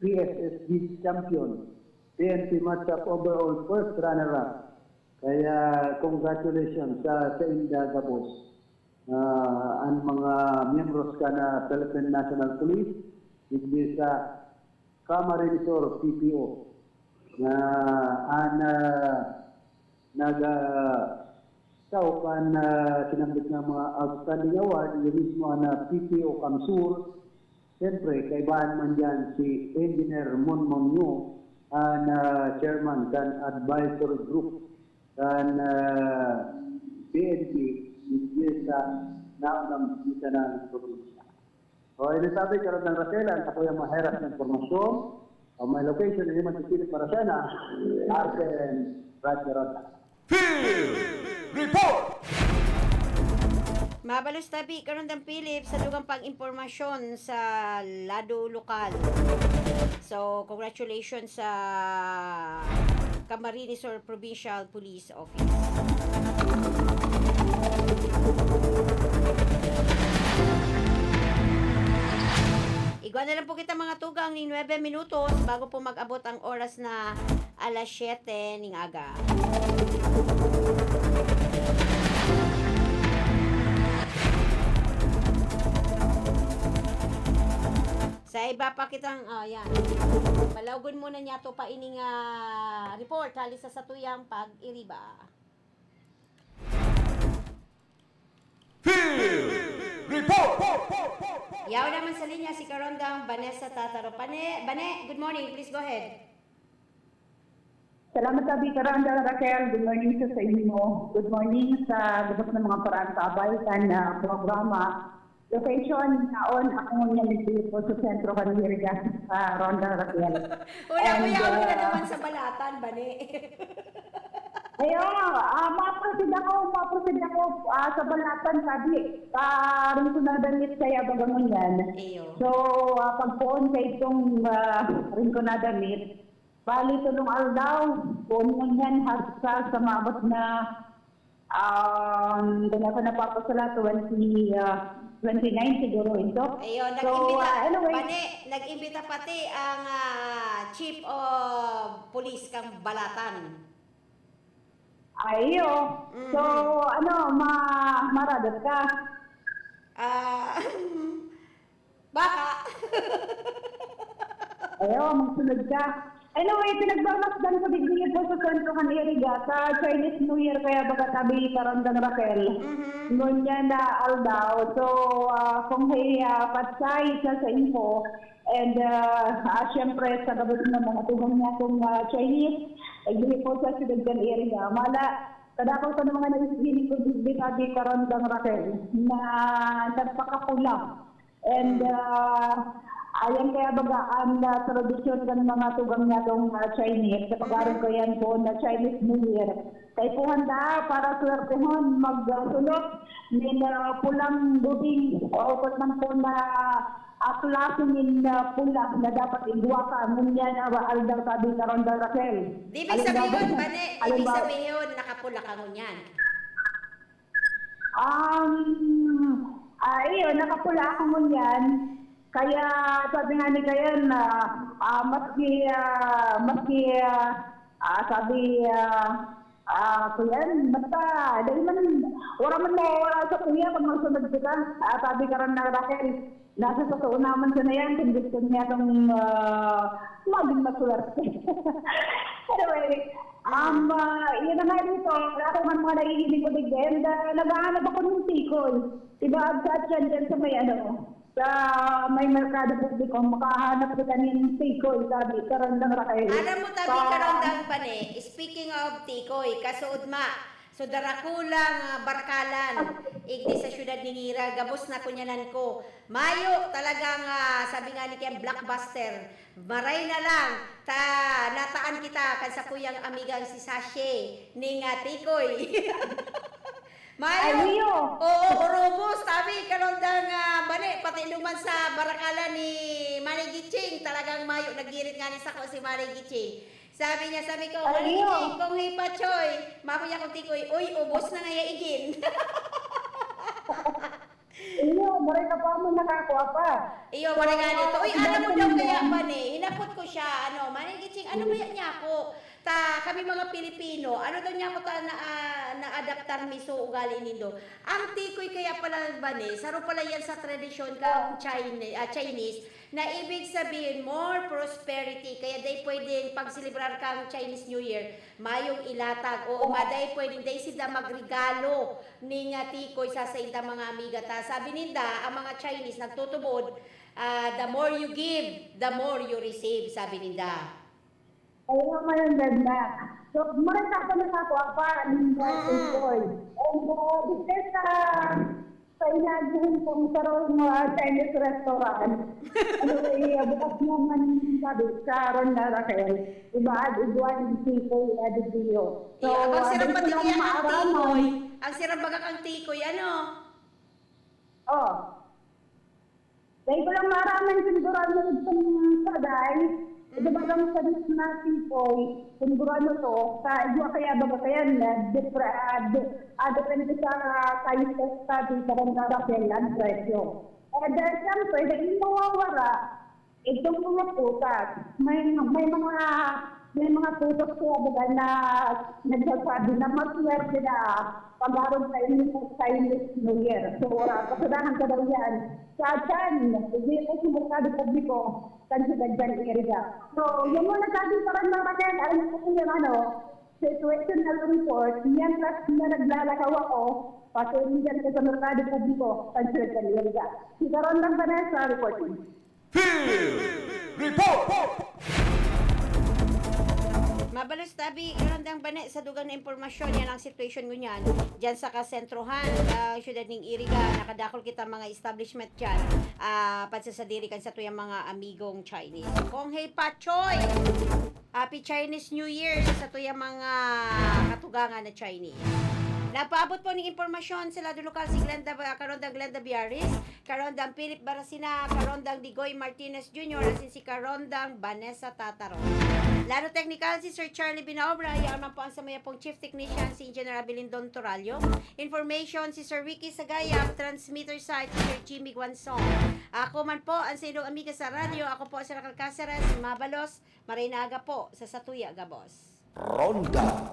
PSSD Champion, PNP Matchup Overall First Runner-Up. Kaya congratulations sa Inda Gabos. Ang mga miyembros ka na Philippine National Police, hindi sa Camarines Sur PPO na nag-taukan sinambit ng mga outstanding award, yung mismo na PPO Kamsur. Siyempre, kaibahan man dyan si Engineer Monmonyo, na chairman kan advisory group kan PNP sa naunang kita ng probinsya. So, sabi karon ng Raselan, ako yung mahirap ng informasyon, may location, hindi man sisili para sana, Arsen Radyarosa. Field Report! Mabalos tabi karon ng Philip sa dugang pang-impormasyon sa lado lokal. So, congratulations sa Camarines Sur Provincial Police Office. Igwa na lang po kita mga tugang ni 9 minutos bago po mag-abot ang oras na alas 7 ng aga. Sa iba pa kitang, yan. Palawgon muna niya to pa ining report halis sa satuyang pag-iriba. Field Report! Yaw naman sa linya si Karondang Vanessa Tataro. Bane, good morning. Please go ahead. Salamat sabi Karondang Raquel. Good morning sa inyo. Good morning sa labas ng mga parang kaabalitan na programa. Location naon ako nga nagdito sa sentro Kaniriga sa Ronda Raquel. Una ko yaw na naman sa balatan, Bane. Ayun, maproceed ako sa balatan sabi. Rin ko na damit kaya bagangon yan. So, pagpoon sa itong rin ko na damit, bali tulong aldaw, poon mo yan hasa sa mabot na Doon ako napapasala 29 siguro ito. Ayun, So, anyway, nag-imbita pati ang Chief of Police kang Balatan. ayo. So, maradot ka. Baka. Ayaw, magsunod ka. Anyway, pinagbamasdan ko digdingit po sa Sentro Iriga sa Chinese New Year kaya baga tabi Karandang Raquel. Ngunyan na aldaw. So, kung hay patsay sa info and syempre sa gabot ng mga tugang niya kung Chinese, digdingit po sa Sentro Iriga. Mala, kadakaw ko ng mga nagisgini ko digdingit tabi Karandang Raquel na nagpakapulang. And ayan kaya baga ang tradisyon ng mga tugang niya itong Chinese. Kapag araw ko yan po na Chinese New Year. Kaya po handa para swertehon magsulot ng pulang dubing o ukot man po na klaseng pula na dapat igwaka. Ngunyan aldaw tabi karon daw Raquel. Ibig sabihin, Bane, ibig sabihin, nakapula ka ngunyan. Ayun, nakapula ako ngunyan. Kaya sabi nga ni Kayan na maski kuyan, basta dahil man wala man mawala sa kuya kung magsunod kita. Sabi ka rin na Raquel, nasa totoo naman siya na yan kung gusto niya itong maging masuwerte. Anyway, yun na nga dito, ako man mga naiinig ko digden, naghahanap ako ng tikoy. Diba, at dyan sa may sa may merkado publiko, makahanap kita ng tikoy, sabi, Karandang Raquel. Alam mo, tabi Karandang Bane, speaking of tikoy, kasuod ma, so darakulang barkalan, igdi sa syudad ni Ngira, gabos na kunyanan ko. Mayo, talagang, sabi nga ni Kem, blockbuster. Maray na lang, nataan kita kan sa kuyang amigang si Sashe, ning tikoy. Mayo. Oo, urubos. Tabi, Karandang Bane, pati luman sa barakala ni Manny Giching. Talagang mayo, nagirit nga ni Sako si Manny Giching. Sabi ko, Manny Giching, kung hipachoy, makuya kong tikoy, uy, ubos na nga igin. Iyo, maray ka pa mo nakakuha pa. Iyo, maray nga nito. Uy, alam mo daw kaya, Bane, hinapot ko siya, Manny Giching, ano ba niya ako? Kami mga Pilipino, ano daw niya ako na-adaptar miso ugali nindo. Ang tikoy kaya pala Bane, saro pala yan sa tradisyon kang Chinese, na ibig sabihin more prosperity. Kaya day pwedeng pagsilibrar kang Chinese New Year, mayong ilatag. O maday pwedeng day sida magregalo ni nga tikoy sa inda mga amiga ta. Sabi ninda, ang mga Chinese nagtutubod, the more you give, the more you receive, sabi ninda. Ayaw ngayon na. So, maray ka pa pa, ninda tikoy. And because sa inaguhin kong sarong Chinese restaurant, bukas naman sabi, sa Ronda Raquel, igwan tikoy, adidiyo. So, ang sirang patigyan ang tikoy. Ang sirang bagak ang tikoy, Dahil ko lang maraming sigurado itong saday, ito ba lang sa na tikoy, sigurado to, sa iwa kaya baga kaya depende sa sizes sa Ronda Raquel ang presyo. And siyempre, dahil mawawara, itong mga putas, may mga putas kaya baga na nagsasabi na maswerte na pag-aroon sa Chinese New Year. So, kasadahan ka daw yan. Sa Chan, hindi ko sa merkado publiko, sa Dagdan area. So, yung mga nagsabi pa rin ng Raquel, alam ko kung yung situational report, yan plus na naglalakaw ako, pati yan sa merkado publiko, sa Dagdan area. Si Karandang Vanessa reporting. Field Report! Mabalos tabi, Karandang Bane, sa dugang na impormasyon, yan ang situation ngunyan. Diyan sa kasentrohan, syudad ng Iriga, nakadakol kita mga establishment dyan, pansasadiri kan sa tuyang mga amigong Chinese. Kung hey Pachoy! Happy Chinese New Year sa tuyang mga katugangan na Chinese. Napaabot po ng impormasyon sila do lokal si Karandang Glenda Biaris, Karondang Philip Barasina, Karondang Digoy Martinez Jr., asin si Karondang Vanessa Tataro. Laro technical si Sir Charlie Binaobra, yaman po ang samaya pong Chief Technician si Engineer Abilindon Toralio. Information si Sir Ricky Sagayap, transmitter site si Sir Jimmy Guansong. Ako man po ang sa inyong amiga sa radyo, ako po si Raquel Cáceres, Mabalos, Marinaga po sa Satuya, Gabos. Ronda